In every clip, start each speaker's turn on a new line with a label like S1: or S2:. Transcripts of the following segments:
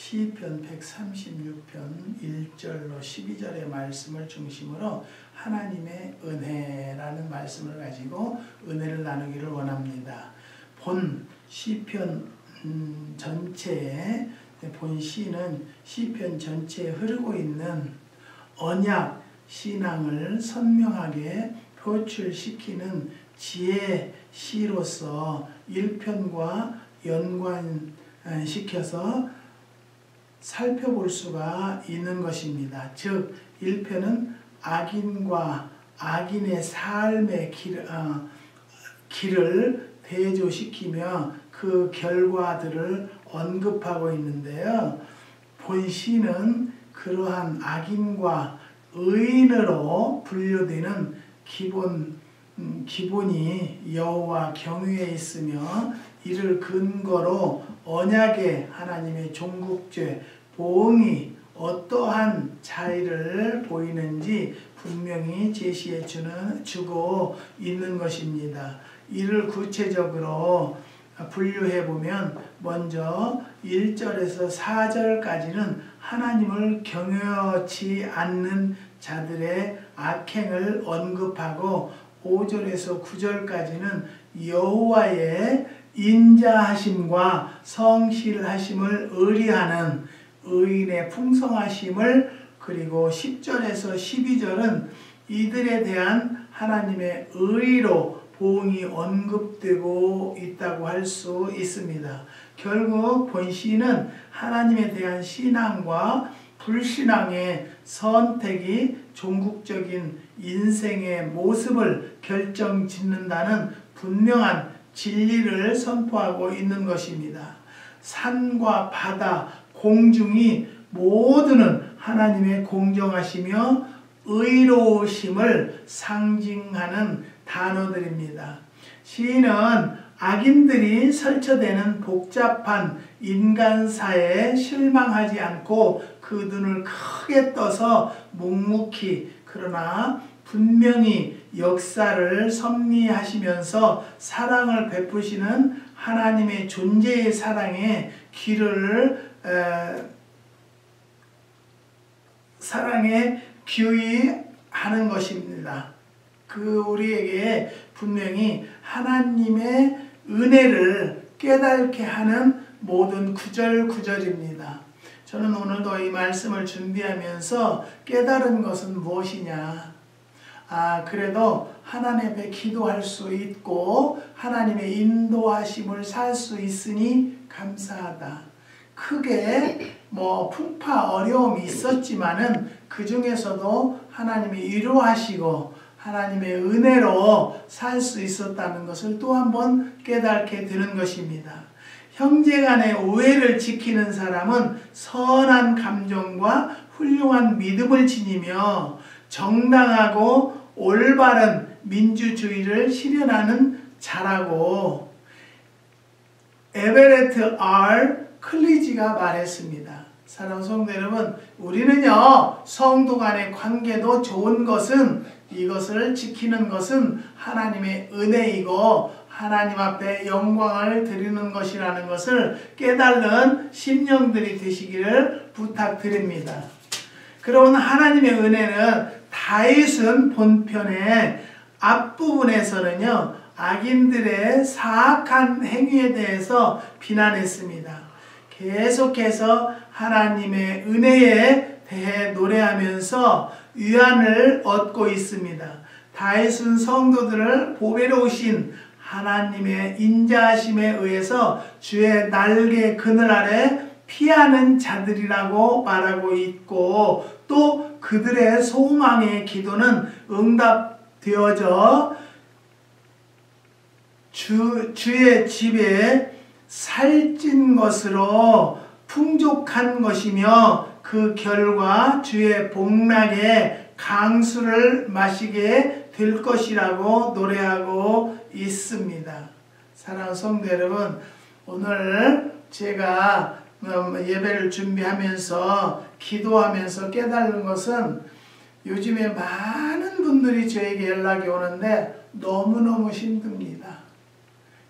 S1: 시편 136편 1절로 12절의 말씀을 중심으로 하나님의 은혜라는 말씀을 가지고 은혜를 나누기를 원합니다. 본 시편 전체에 본 시는 시편 전체에 흐르고 있는 언약 신앙을 선명하게 표출시키는 지혜 시로서 1편과 연관시켜서 살펴볼 수가 있는 것입니다. 즉 1편은 악인과 악인의 삶의 길을 대조시키며 그 결과들을 언급하고 있는데요. 본시는 그러한 악인과 의인으로 분류되는 기본이 여호와 경외에 있으며 이를 근거로 언약의 하나님의 종국죄, 보응이 어떠한 차이를 보이는지 분명히 제시해 주고 있는 것입니다. 이를 구체적으로 분류해 보면 먼저 1절에서 4절까지는 하나님을 경외치 않는 자들의 악행을 언급하고 5절에서 9절까지는 여호와의 인자하심과 성실하심을 의리하는 의인의 풍성하심을, 그리고 10절에서 12절은 이들에 대한 하나님의 의로 보응이 언급되고 있다고 할 수 있습니다. 결국 본시는 하나님에 대한 신앙과 불신앙의 선택이 종국적인 인생의 모습을 결정짓는다는 분명한 진리를 선포하고 있는 것입니다. 산과 바다, 공중이 모두는 하나님의 공정하시며 의로우심을 상징하는 단어들입니다. 시인은 악인들이 설쳐대는 복잡한 인간사에 실망하지 않고 그 눈을 크게 떠서 묵묵히 그러나 분명히 역사를 섭리하시면서 사랑을 베푸시는 하나님의 존재의 사랑의 길을 사랑에 기여하는 것입니다. 우리에게 분명히 하나님의 은혜를 깨닫게 하는 모든 구절구절입니다. 저는 오늘도 이 말씀을 준비하면서 깨달은 것은 무엇이냐? 그래도 하나님 앞에 기도할 수 있고 하나님의 인도하심을 살 수 있으니 감사하다. 크게 풍파 어려움이 있었지만은 그 중에서도 하나님이 위로하시고 하나님의 은혜로 살 수 있었다는 것을 또 한 번 깨닫게 되는 것입니다. 형제간의 우애를 지키는 사람은 선한 감정과 훌륭한 믿음을 지니며 정당하고 올바른 민주주의를 실현하는 자라고 에베레트 R. 클리지가 말했습니다. 사랑하는 성도 여러분, 우리는요 성도 간의 관계도 좋은 것은 이것을 지키는 것은 하나님의 은혜이고 하나님 앞에 영광을 드리는 것이라는 것을 깨달는 심령들이 되시기를 부탁드립니다. 그러면 하나님의 은혜는 다윗은 본편의 앞부분에서는요 악인들의 사악한 행위에 대해서 비난했습니다. 계속해서 하나님의 은혜에 대해 노래하면서 위안을 얻고 있습니다. 다윗은 성도들을 보배로우신 하나님의 인자하심에 의해서 주의 날개 그늘 아래 피하는 자들이라고 말하고 있고 또 그들의 소망의 기도는 응답되어져 주의 집에 살찐 것으로 풍족한 것이며 그 결과 주의 복락의 강수를 마시게 될 것이라고 노래하고 있습니다. 사랑하는 성도 여러분, 오늘 제가 예배를 준비하면서 기도하면서 깨달은 것은 요즘에 많은 분들이 저에게 연락이 오는데 너무너무 힘듭니다.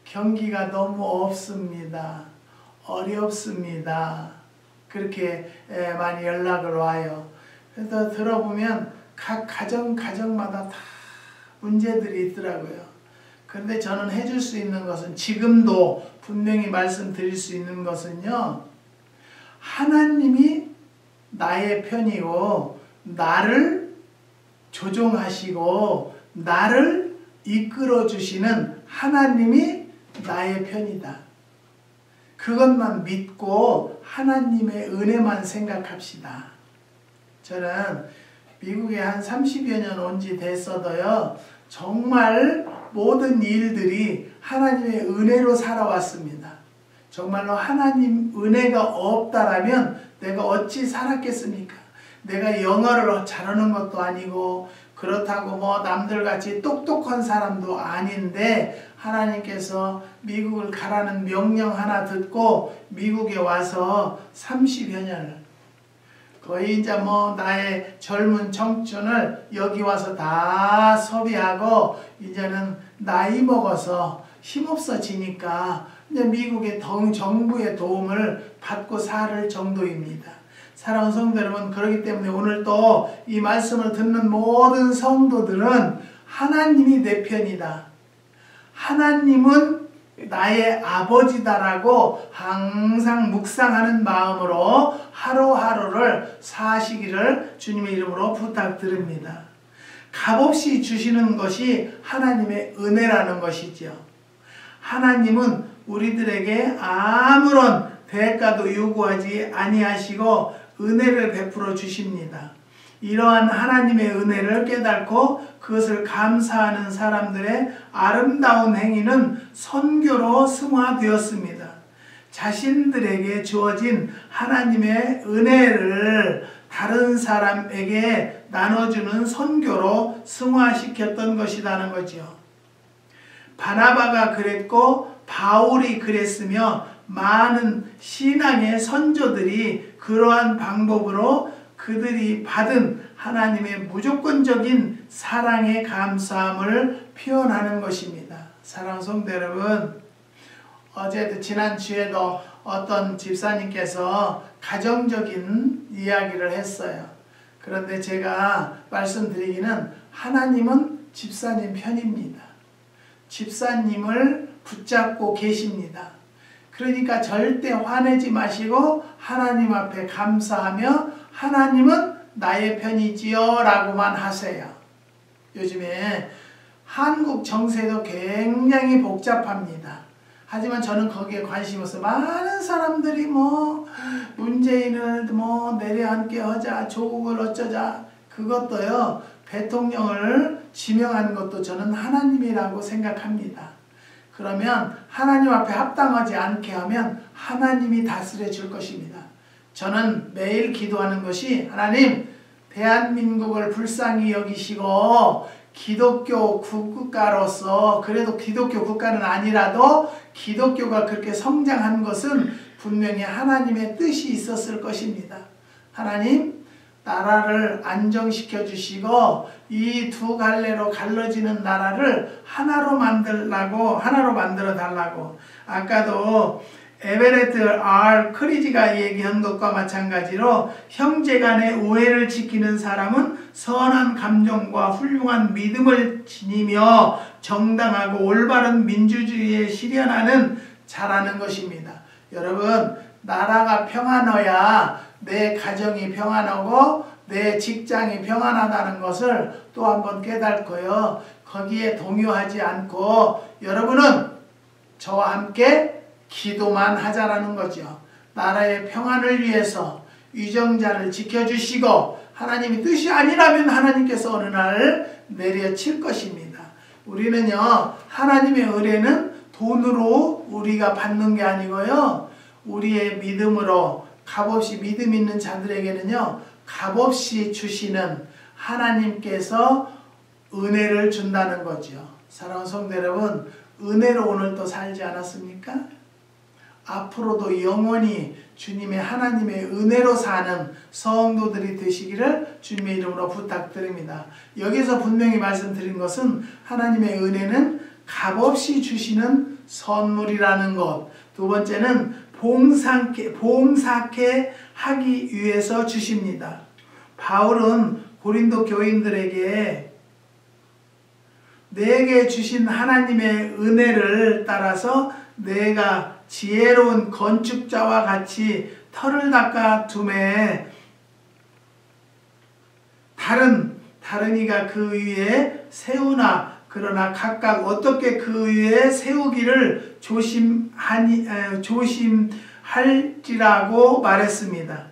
S1: 경기가 너무 없습니다. 어렵습니다. 그렇게 많이 연락을 와요. 그래서 들어보면 각 가정마다 다 문제들이 있더라고요. 그런데 저는 해줄 수 있는 것은, 지금도 분명히 말씀드릴 수 있는 것은요, 하나님이 나의 편이고 나를 조종하시고 나를 이끌어 주시는 하나님이 나의 편이다. 그것만 믿고 하나님의 은혜만 생각합시다. 저는 미국에 한 30여 년 온 지 됐어도요, 정말 모든 일들이 하나님의 은혜로 살아왔습니다. 정말로 하나님 은혜가 없다라면 내가 어찌 살았겠습니까? 내가 영어를 잘하는 것도 아니고 그렇다고 뭐 남들같이 똑똑한 사람도 아닌데 하나님께서 미국을 가라는 명령 하나 듣고 미국에 와서 30여 년을, 거의 이제 뭐 나의 젊은 청춘을 여기 와서 다 소비하고 이제는 나이 먹어서 힘없어지니까 이제 미국의 정부의 도움을 받고 살 정도입니다. 사랑하는 성도 여러분, 그렇기 때문에 오늘 또 이 말씀을 듣는 모든 성도들은 하나님이 내 편이다, 하나님은 나의 아버지다라고 항상 묵상하는 마음으로 하루하루를 사시기를 주님의 이름으로 부탁드립니다. 값없이 주시는 것이 하나님의 은혜라는 것이죠. 하나님은 우리들에게 아무런 대가도 요구하지 아니하시고 은혜를 베풀어 주십니다. 이러한 하나님의 은혜를 깨닫고 그것을 감사하는 사람들의 아름다운 행위는 선교로 승화되었습니다. 자신들에게 주어진 하나님의 은혜를 다른 사람에게 나눠주는 선교로 승화시켰던 것이라는 거죠. 바나바가 그랬고 바울이 그랬으며 많은 신앙의 선조들이 그러한 방법으로 그들이 받은 하나님의 무조건적인 사랑의 감사함을 표현하는 것입니다. 사랑하는 성도 여러분, 어제도 지난주에도 어떤 집사님께서 가정적인 이야기를 했어요. 그런데 제가 말씀드리기는 하나님은 집사님 편입니다. 집사님을 붙잡고 계십니다. 그러니까 절대 화내지 마시고 하나님 앞에 감사하며 하나님은 나의 편이지요 라고만 하세요. 요즘에 한국 정세도 굉장히 복잡합니다. 하지만 저는 거기에 관심이 없어요. 많은 사람들이 뭐 문재인을 뭐 내려앉게 하자, 조국을 어쩌자, 그것도요, 대통령을 지명하는 것도 저는 하나님이라고 생각합니다. 그러면 하나님 앞에 합당하지 않게 하면 하나님이 다스려 줄 것입니다. 저는 매일 기도하는 것이, 하나님, 대한민국을 불쌍히 여기시고 기독교 국가로서, 그래도 기독교 국가는 아니라도 기독교가 그렇게 성장한 것은 분명히 하나님의 뜻이 있었을 것입니다. 하나님, 나라를 안정시켜 주시고 이 두 갈래로 갈라지는 나라를 하나로 만들어 달라고. 아까도 에베레트 R 크리지가 얘기한 것과 마찬가지로 형제간의 우애를 지키는 사람은 선한 감정과 훌륭한 믿음을 지니며 정당하고 올바른 민주주의에 실현하는 자라는 것입니다. 여러분, 나라가 평안해야 내 가정이 평안하고 내 직장이 평안하다는 것을 또 한번 깨닫고요, 거기에 동요하지 않고 여러분은 저와 함께 기도만 하자라는 거죠. 나라의 평안을 위해서 위정자를 지켜주시고 하나님의 뜻이 아니라면 하나님께서 어느 날 내려칠 것입니다. 우리는요, 하나님의 은혜는 돈으로 우리가 받는 게 아니고요, 우리의 믿음으로 값없이 믿음 있는 자들에게는요, 값없이 주시는 하나님께서 은혜를 준다는 거죠. 사랑하는 성도 여러분, 은혜로 오늘도 살지 않았습니까? 앞으로도 영원히 주님의 하나님의 은혜로 사는 성도들이 되시기를 주님의 이름으로 부탁드립니다. 여기서 분명히 말씀드린 것은 하나님의 은혜는 값없이 주시는 선물이라는 것, 두 번째는 봉사케 하기 위해서 주십니다. 바울은 고린도 교인들에게 내게 주신 하나님의 은혜를 따라서 내가 지혜로운 건축자와 같이 터를 닦아 둠에 다른 이가 그 위에 세우나 그러나 각각 어떻게 그 위에 세우기를 조심할지라고 말했습니다.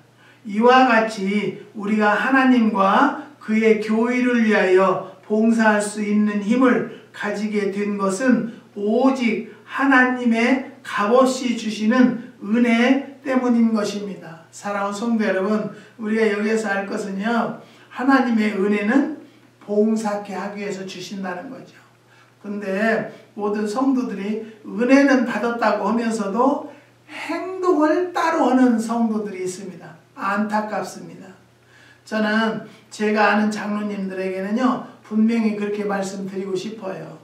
S1: 이와 같이 우리가 하나님과 그의 교회를 위하여 봉사할 수 있는 힘을 가지게 된 것은 오직 하나님의 값없이 주시는 은혜 때문인 것입니다. 사랑하는 성도 여러분, 우리가 여기에서 알 것은요, 하나님의 은혜는 봉사케 하기 위해서 주신다는 거죠. 근데 모든 성도들이 은혜는 받았다고 하면서도 행동을 따로 하는 성도들이 있습니다. 안타깝습니다. 저는 제가 아는 장로님들에게는요, 분명히 그렇게 말씀드리고 싶어요.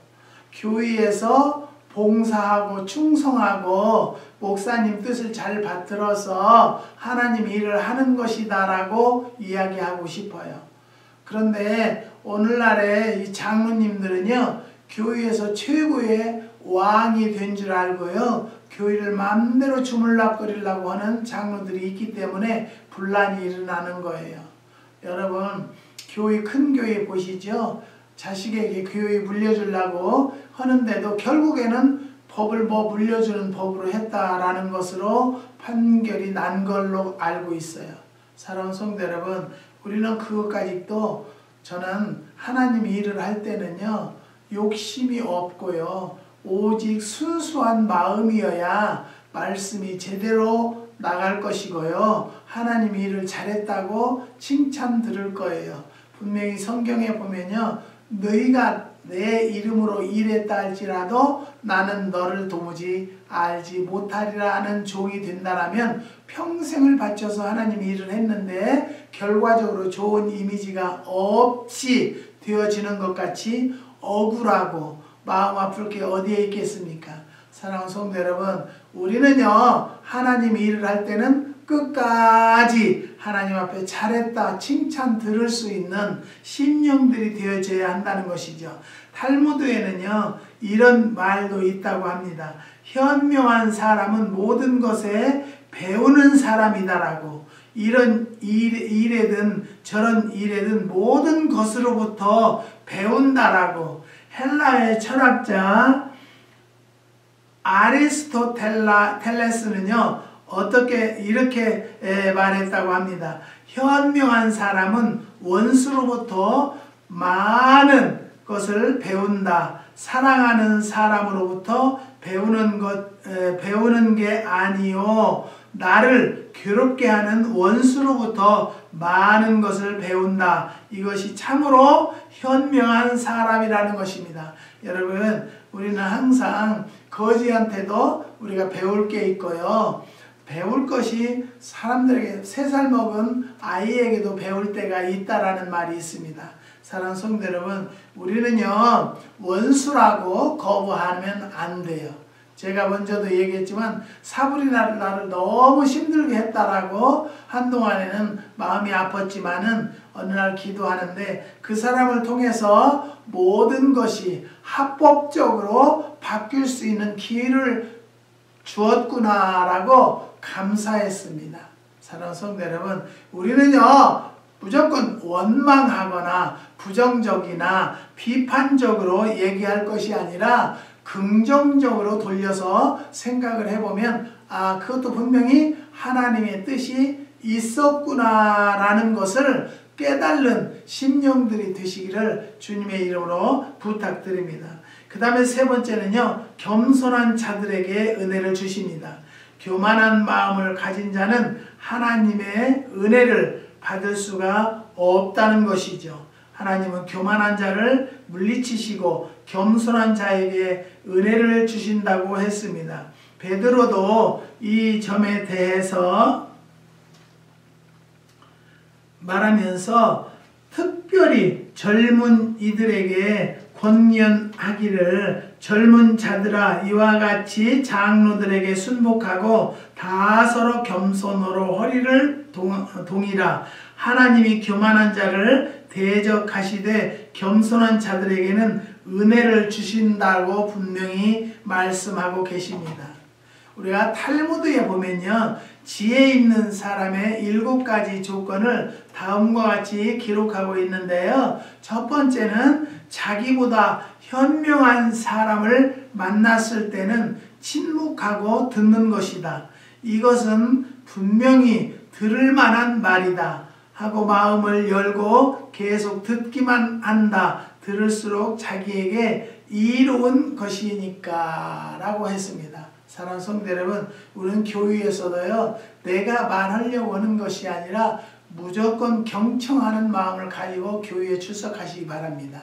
S1: 교회에서 봉사하고 충성하고 목사님 뜻을 잘 받들어서 하나님 일을 하는 것이다 라고 이야기하고 싶어요. 그런데 오늘날의 이 장로님들은요, 교회에서 최고의 왕이 된 줄 알고요, 교회를 마음대로 주물락거리려고 하는 장로들이 있기 때문에 분란이 일어나는 거예요. 여러분, 큰 교회 보시죠. 자식에게 교회 물려주려고 하는데도 결국에는 법을 물려주는 법으로 했다라는 것으로 판결이 난 걸로 알고 있어요. 사랑하는 성도 여러분, 우리는 그것까지도 저는 하나님이 일을 할 때는요, 욕심이 없고요, 오직 순수한 마음이어야 말씀이 제대로 나갈 것이고요, 하나님이 일을 잘했다고 칭찬 들을 거예요. 분명히 성경에 보면요, 너희가 내 이름으로 일했다 할지라도 나는 너를 도무지 알지 못하리라 하는 종이 된다라면 평생을 바쳐서 하나님이 일을 했는데 결과적으로 좋은 이미지가 없이 되어지는 것 같이 억울하고 마음 아플 게 어디에 있겠습니까? 사랑하는 성도 여러분, 우리는요, 하나님이 일을 할 때는 끝까지 하나님 앞에 잘했다 칭찬 들을 수 있는 심령들이 되어져야 한다는 것이죠. 탈무드에는요, 이런 말도 있다고 합니다. 현명한 사람은 모든 것에 배우는 사람이다라고. 이런 일에든 저런 일에든 모든 것으로부터 배운다라고. 헬라의 철학자 아리스토텔레스는요, 이렇게 말했다고 합니다. 현명한 사람은 원수로부터 많은 것을 배운다. 사랑하는 사람으로부터 배우는 게 아니요, 나를 괴롭게 하는 원수로부터 많은 것을 배운다. 이것이 참으로 현명한 사람이라는 것입니다. 여러분, 우리는 항상 거지한테도 우리가 배울 게 있고요, 배울 것이 사람들에게 3살 먹은 아이에게도 배울 때가 있다라는 말이 있습니다. 사랑하는 성도 여러분, 우리는요, 원수라고 거부하면 안 돼요. 제가 먼저도 얘기했지만 사불이 나를 너무 힘들게 했다라고 한동안에는 마음이 아팠지만은 어느 날 기도하는데 그 사람을 통해서 모든 것이 합법적으로 바뀔 수 있는 기회를 주었구나라고 감사했습니다. 사랑하는 성도 여러분, 우리는요, 무조건 원망하거나 부정적이나 비판적으로 얘기할 것이 아니라 긍정적으로 돌려서 생각을 해보면, 아, 그것도 분명히 하나님의 뜻이 있었구나라는 것을 깨달는 심령들이 되시기를 주님의 이름으로 부탁드립니다. 그 다음에 3번째는요, 겸손한 자들에게 은혜를 주십니다. 교만한 마음을 가진 자는 하나님의 은혜를 받을 수가 없다는 것이죠. 하나님은 교만한 자를 물리치시고 겸손한 자에게 은혜를 주신다고 했습니다. 베드로도 이 점에 대해서 말하면서 특별히 젊은 이들에게 번연하기를 젊은 자들아 이와 같이 장로들에게 순복하고 다 서로 겸손으로 허리를 동이라. 하나님이 교만한 자를 대적하시되 겸손한 자들에게는 은혜를 주신다고 분명히 말씀하고 계십니다. 우리가 탈무드에 보면요, 지혜 있는 사람의 7가지 조건을 다음과 같이 기록하고 있는데요. 첫 번째는 자기보다 현명한 사람을 만났을 때는 침묵하고 듣는 것이다. 이것은 분명히 들을 만한 말이다 하고 마음을 열고 계속 듣기만 한다. 들을수록 자기에게 이로운 것이니까 라고 했습니다. 사랑하는 성도 여러분, 우리는 교회에서도요, 내가 말하려고 하는 것이 아니라 무조건 경청하는 마음을 가지고 교회에 출석하시기 바랍니다.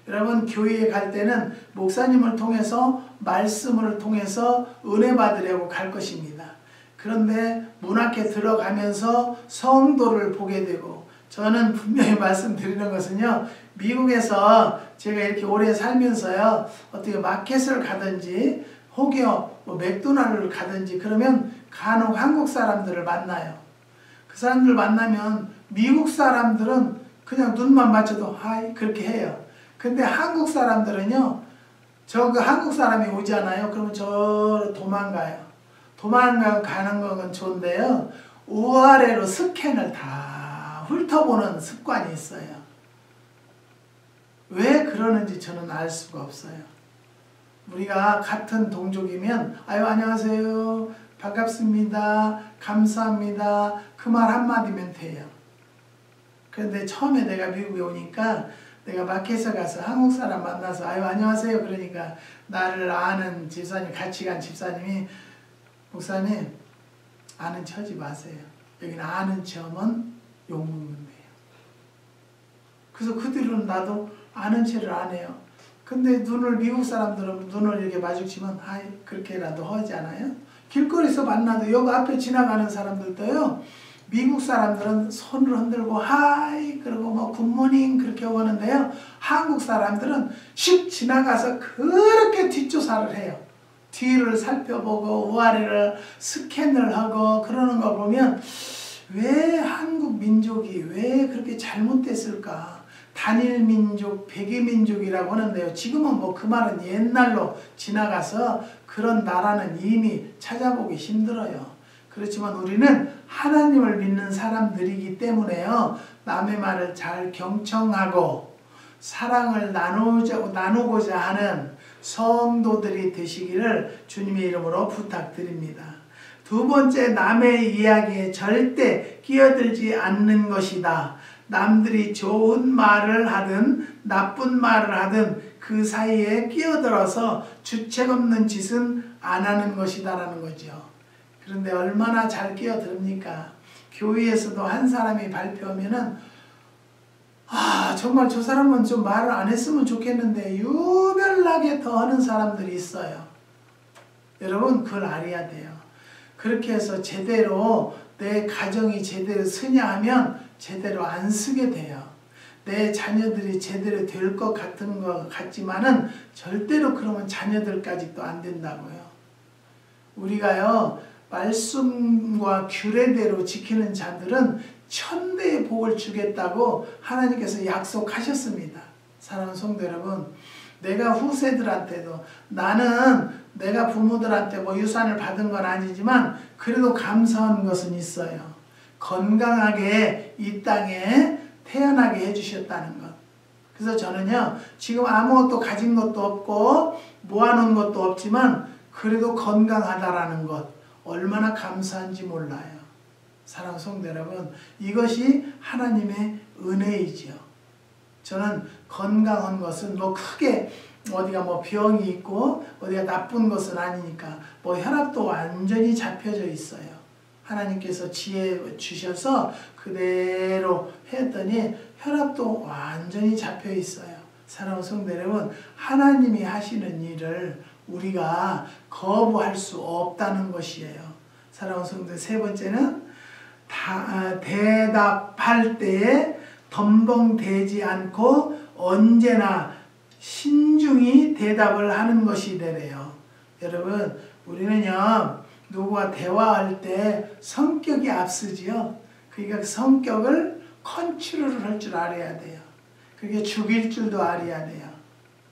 S1: 여러분, 교회에 갈 때는 목사님을 통해서 말씀을 통해서 은혜 받으려고 갈 것입니다. 그런데 문 앞에 들어가면서 성도를 보게 되고, 저는 분명히 말씀드리는 것은요, 미국에서 제가 이렇게 오래 살면서요, 어떻게 마켓을 가든지 혹여 맥도날드를 가든지 그러면 간혹 한국 사람들을 만나요. 그 사람들 만나면 미국 사람들은 그냥 눈만 맞춰도 하이 그렇게 해요. 근데 한국 사람들은요, 그 한국 사람이 오잖아요. 그러면 저로 도망가요. 도망가는 건 좋은데요, 우아래로 스캔을 다 훑어보는 습관이 있어요. 왜 그러는지 저는 알 수가 없어요. 우리가 같은 동족이면 아유 안녕하세요, 반갑습니다, 감사합니다, 그 말 한마디면 돼요. 그런데 처음에 내가 미국에 오니까 내가 마켓에 가서 한국 사람 만나서 아유 안녕하세요 그러니까 나를 아는 집사님, 같이 간 집사님이 목사님 아는 체 하지 마세요. 여기는 아는 체 하면 욕먹는데요. 그래서 그 뒤로는 나도 아는 체를 안 해요. 근데 미국 사람들은 눈을 이렇게 마주치면 아이 그렇게라도 하지 않아요? 길거리에서 만나도 여기 앞에 지나가는 사람들도요, 미국 사람들은 손을 흔들고 하이 그러고 뭐 굿모닝 그렇게 오는데요, 한국 사람들은 슉 지나가서 그렇게 뒷조사를 해요. 뒤를 살펴보고 우아래를 스캔을 하고 그러는 거 보면 왜 한국 민족이 왜 그렇게 잘못됐을까? 단일 민족, 백의 민족이라고 하는데요. 지금은 뭐 그 말은 옛날로 지나가서 그런 나라는 이미 찾아보기 힘들어요. 그렇지만 우리는 하나님을 믿는 사람들이기 때문에요, 남의 말을 잘 경청하고 사랑을 나누고자 하는 성도들이 되시기를 주님의 이름으로 부탁드립니다. 두 번째, 남의 이야기에 절대 끼어들지 않는 것이다. 남들이 좋은 말을 하든 나쁜 말을 하든 그 사이에 끼어들어서 주책 없는 짓은 안 하는 것이다 라는 거죠. 그런데 얼마나 잘 끼어듭니까? 교회에서도 한 사람이 발표하면은 정말 저 사람은 좀 말을 안 했으면 좋겠는데 유별나게 더 하는 사람들이 있어요. 여러분 그걸 알아야 돼요. 그렇게 해서 제대로 내 가정이 제대로 쓰냐 하면 제대로 안 쓰게 돼요. 내 자녀들이 제대로 될 것 같은 것 같지만은 절대로 그러면 자녀들까지 또 안 된다고요. 우리가요, 말씀과 규례대로 지키는 자들은 천대의 복을 주겠다고 하나님께서 약속하셨습니다. 사랑하는 성도 여러분, 내가 후세들한테도, 나는 내가 부모들한테 뭐 유산을 받은 건 아니지만 그래도 감사한 것은 있어요. 건강하게 이 땅에 태어나게 해주셨다는 것. 그래서 저는요, 지금 아무것도 가진 것도 없고 모아놓은 것도 없지만 그래도 건강하다라는 것 얼마나 감사한지 몰라요. 사랑하는 성도 여러분, 이것이 하나님의 은혜이지요. 저는 건강한 것은 뭐 크게 어디가 뭐 병이 있고 어디가 나쁜 것은 아니니까, 뭐 혈압도 완전히 잡혀져 있어요. 하나님께서 지혜 주셔서 그대로 했더니 혈압도 완전히 잡혀 있어요. 사랑하는 성도 여러분, 하나님이 하시는 일을 우리가 거부할 수 없다는 것이에요. 사랑하는 성도, 세 번째는 대답할 때에 덤벙대지 않고 언제나 신중히 대답을 하는 것이 되래요. 여러분, 우리는요, 누구와 대화할 때 성격이 앞서지요. 그러니까 성격을 컨트롤을 할 줄 알아야 돼요. 그게 죽일 줄도 알아야 돼요.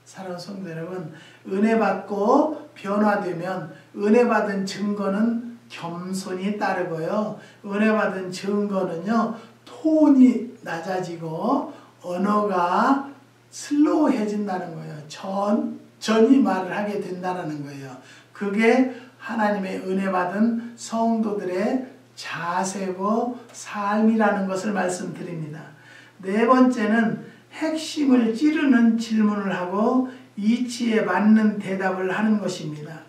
S1: 사랑하는 성도 여러분, 은혜 받고 변화되면 은혜 받은 증거는 겸손이 따르고요. 은혜 받은 증거는요, 톤이 낮아지고 언어가 슬로우해진다는 거예요. 천천히 말을 하게 된다는 거예요. 그게 하나님의 은혜 받은 성도들의 자세고 삶이라는 것을 말씀드립니다. 네 번째는 핵심을 찌르는 질문을 하고 이치에 맞는 대답을 하는 것입니다.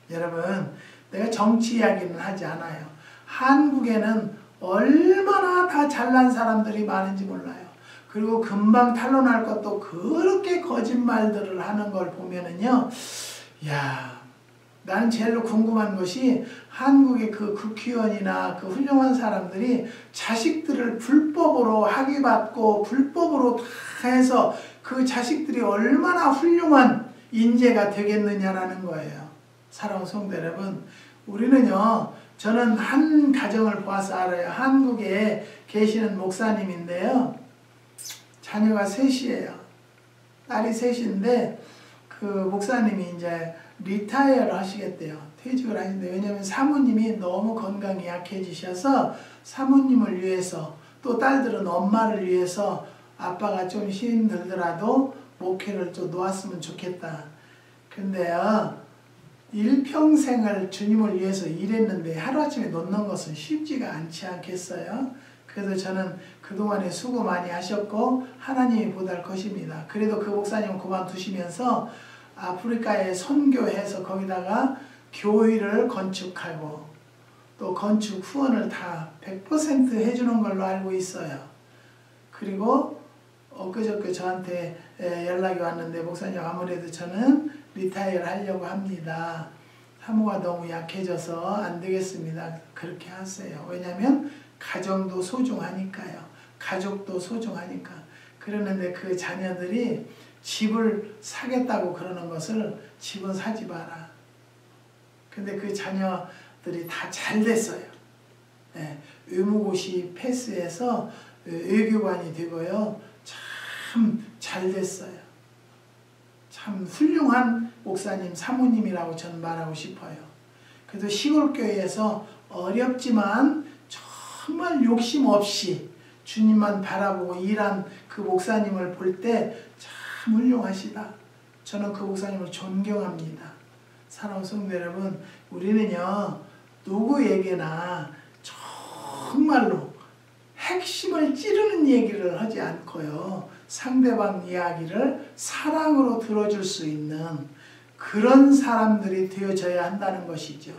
S1: 여러분, 내가 정치 이야기는 하지 않아요. 한국에는 얼마나 다 잘난 사람들이 많은지 몰라요. 그리고 금방 탄로날 것도 그렇게 거짓말들을 하는 걸 보면은요, 야, 나는 제일로 궁금한 것이 한국의 그 국회의원이나 그 훌륭한 사람들이 자식들을 불법으로 학위받고 불법으로 다 해서 그 자식들이 얼마나 훌륭한 인재가 되겠느냐라는 거예요. 사랑하는 성도 여러분, 우리는요, 저는 한 가정을 보아서 알아요. 한국에 계시는 목사님인데요, 자녀가 셋이에요. 딸이 셋인데 그 목사님이 이제 리타이어를 하시겠대요. 퇴직을 하신대. 왜냐하면 사모님이 너무 건강이 약해지셔서 사모님을 위해서, 또 딸들은 엄마를 위해서 아빠가 좀 힘들더라도 목회를 좀 놓았으면 좋겠다. 근데요, 일평생을 주님을 위해서 일했는데 하루아침에 놓는 것은 쉽지가 않지 않겠어요? 그래서 저는 그동안에 수고 많이 하셨고 하나님이 보달 것입니다. 그래도 그 목사님은 그만두시면서 아프리카에 선교해서 거기다가 교회를 건축하고 또 건축 후원을 다 100% 해주는 걸로 알고 있어요. 그리고 엊그저께 저한테 연락이 왔는데, 목사님, 아무래도 저는 리타이어를 하려고 합니다. 사모가 너무 약해져서 안 되겠습니다. 그렇게 하세요. 왜냐하면 가정도 소중하니까요. 가족도 소중하니까. 그러는데 그 자녀들이 집을 사겠다고 그러는 것을, 집은 사지 마라. 근데 그 자녀들이 다 잘 됐어요. 네, 의무고시 패스해서 외교관이 되고요. 참 잘 됐어요. 참 훌륭한 목사님, 사모님이라고 저는 말하고 싶어요. 그래도 시골교회에서 어렵지만 정말 욕심 없이 주님만 바라보고 일한 그 목사님을 볼 때 참 훌륭하시다. 저는 그 목사님을 존경합니다. 사랑하는 성도 여러분, 우리는요, 누구에게나 정말로 핵심을 찌르는 얘기를 하지 않고요, 상대방 이야기를 사랑으로 들어줄 수 있는 그런 사람들이 되어져야 한다는 것이죠.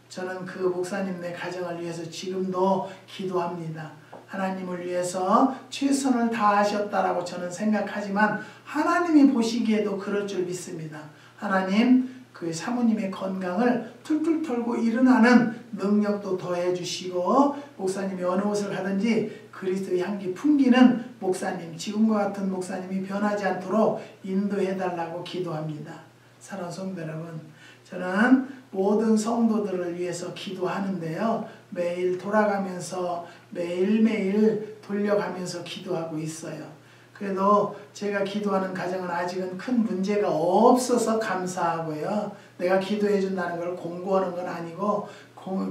S1: 저는 그 목사님네 가정을 위해서 지금도 기도합니다. 하나님을 위해서 최선을 다하셨다라고 저는 생각하지만 하나님이 보시기에도 그럴 줄 믿습니다. 하나님, 그 사모님의 건강을 툴툴 털고 일어나는 능력도 더해 주시고, 목사님이 어느 곳을 가든지 그리스도의 향기 풍기는 목사님, 지금과 같은 목사님이 변하지 않도록 인도해 달라고 기도합니다. 사랑하는 성도 여러분, 저는 모든 성도들을 위해서 기도하는데요, 매일 돌아가면서 매일매일 돌려가면서 기도하고 있어요. 그래도 제가 기도하는 가정은 아직은 큰 문제가 없어서 감사하고요. 내가 기도해 준다는 걸 공고하는 건 아니고,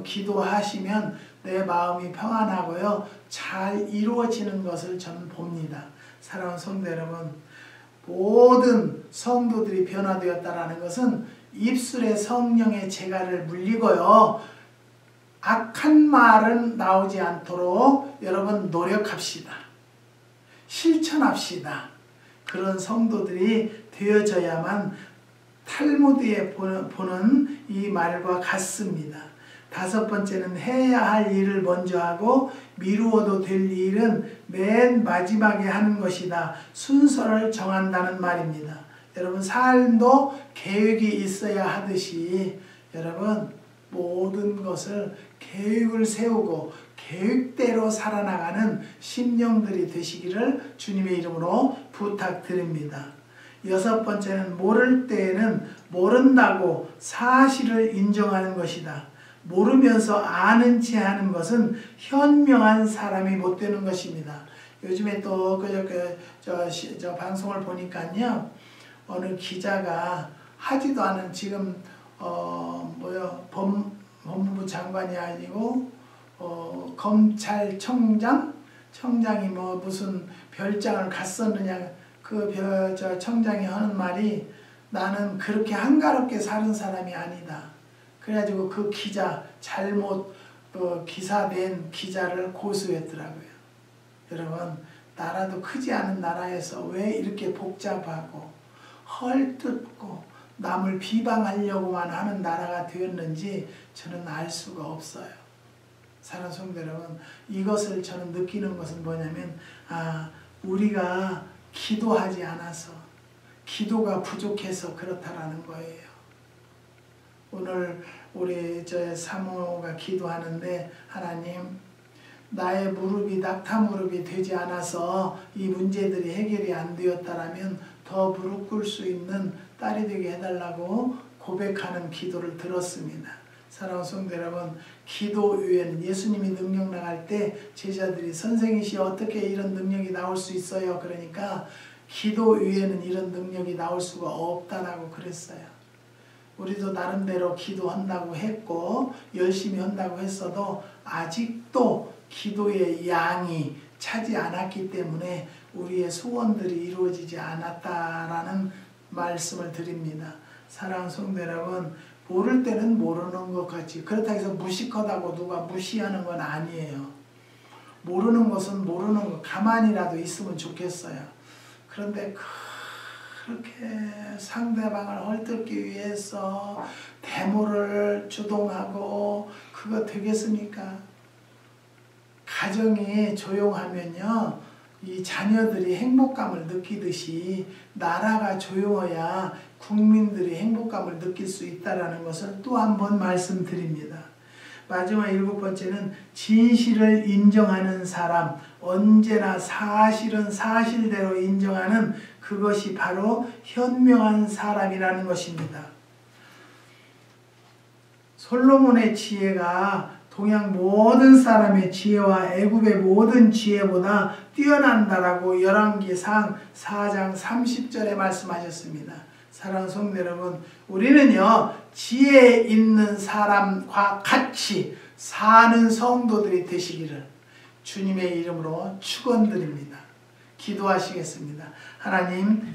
S1: 기도하시면 내 마음이 평안하고요, 잘 이루어지는 것을 저는 봅니다. 사랑하는 성도 여러분, 모든 성도들이 변화되었다라는 것은 입술에 성령의 재갈을 물리고요, 악한 말은 나오지 않도록 여러분 노력합시다. 실천합시다. 그런 성도들이 되어져야만 탈무드에 보는 이 말과 같습니다. 다섯 번째는 해야 할 일을 먼저 하고 미루어도 될 일은 맨 마지막에 하는 것이다. 순서를 정한다는 말입니다. 여러분, 삶도 계획이 있어야 하듯이 여러분, 모든 것을 계획을 세우고 계획대로 살아나가는 심령들이 되시기를 주님의 이름으로 부탁드립니다. 6번째는 모를 때에는 모른다고 사실을 인정하는 것이다. 모르면서 아는 체 하는 것은 현명한 사람이 못 되는 것입니다. 요즘에 또 저 방송을 보니까요, 어느 기자가 하지도 않은 지금 법무부 장관이 아니고 검찰청장이 뭐 무슨 별장을 갔었느냐, 저 청장이 하는 말이 나는 그렇게 한가롭게 사는 사람이 아니다. 그래가지고 그 기자 잘못 기사 낸 기자를 고소했더라고요. 여러분, 나라도 크지 않은 나라에서 왜 이렇게 복잡하고 헐뜯고 남을 비방하려고만 하는 나라가 되었는지 저는 알 수가 없어요. 사랑하는 성도 여러분, 이것을 저는 느끼는 것은 뭐냐면, 우리가 기도하지 않아서, 기도가 부족해서 그렇다라는 거예요. 오늘 우리 사모가 기도하는데, 하나님, 나의 무릎이 낙타 무릎이 되지 않아서 이 문제들이 해결이 안 되었다라면 더 무릎 꿇을 수 있는 딸이 되게 해달라고 고백하는 기도를 들었습니다. 사랑하는 성도 여러분, 기도 외에는 예수님이 능력 나갈 때 제자들이 선생이시 어떻게 이런 능력이 나올 수 있어요? 그러니까 기도 외에는 이런 능력이 나올 수가 없다라고 그랬어요. 우리도 나름대로 기도한다고 했고 열심히 한다고 했어도 아직도 기도의 양이 차지 않았기 때문에 우리의 소원들이 이루어지지 않았다라는 말씀을 드립니다. 사랑하는 성도 여러분, 모를 때는 모르는 것 같이, 그렇다고 해서 무식하다고 누가 무시하는 건 아니에요. 모르는 것은 모르는 것, 가만히라도 있으면 좋겠어요. 그런데 그렇게 상대방을 헐뜯기 위해서 데모를 주동하고 그거 되겠습니까? 가정이 조용하면요, 이 자녀들이 행복감을 느끼듯이 나라가 조용해야 국민들이 행복감을 느낄 수 있다는 것을 또 한 번 말씀드립니다. 마지막 7번째는 진실을 인정하는 사람, 언제나 사실은 사실대로 인정하는 그것이 바로 현명한 사람이라는 것입니다. 솔로몬의 지혜가 동양 모든 사람의 지혜와 애굽의 모든 지혜보다 뛰어난다라고 열왕기상 4장 30절에 말씀하셨습니다. 사랑하는 성도 여러분, 우리는요, 지혜 있는 사람과 같이 사는 성도들이 되시기를 주님의 이름으로 축원드립니다. 기도하시겠습니다. 하나님,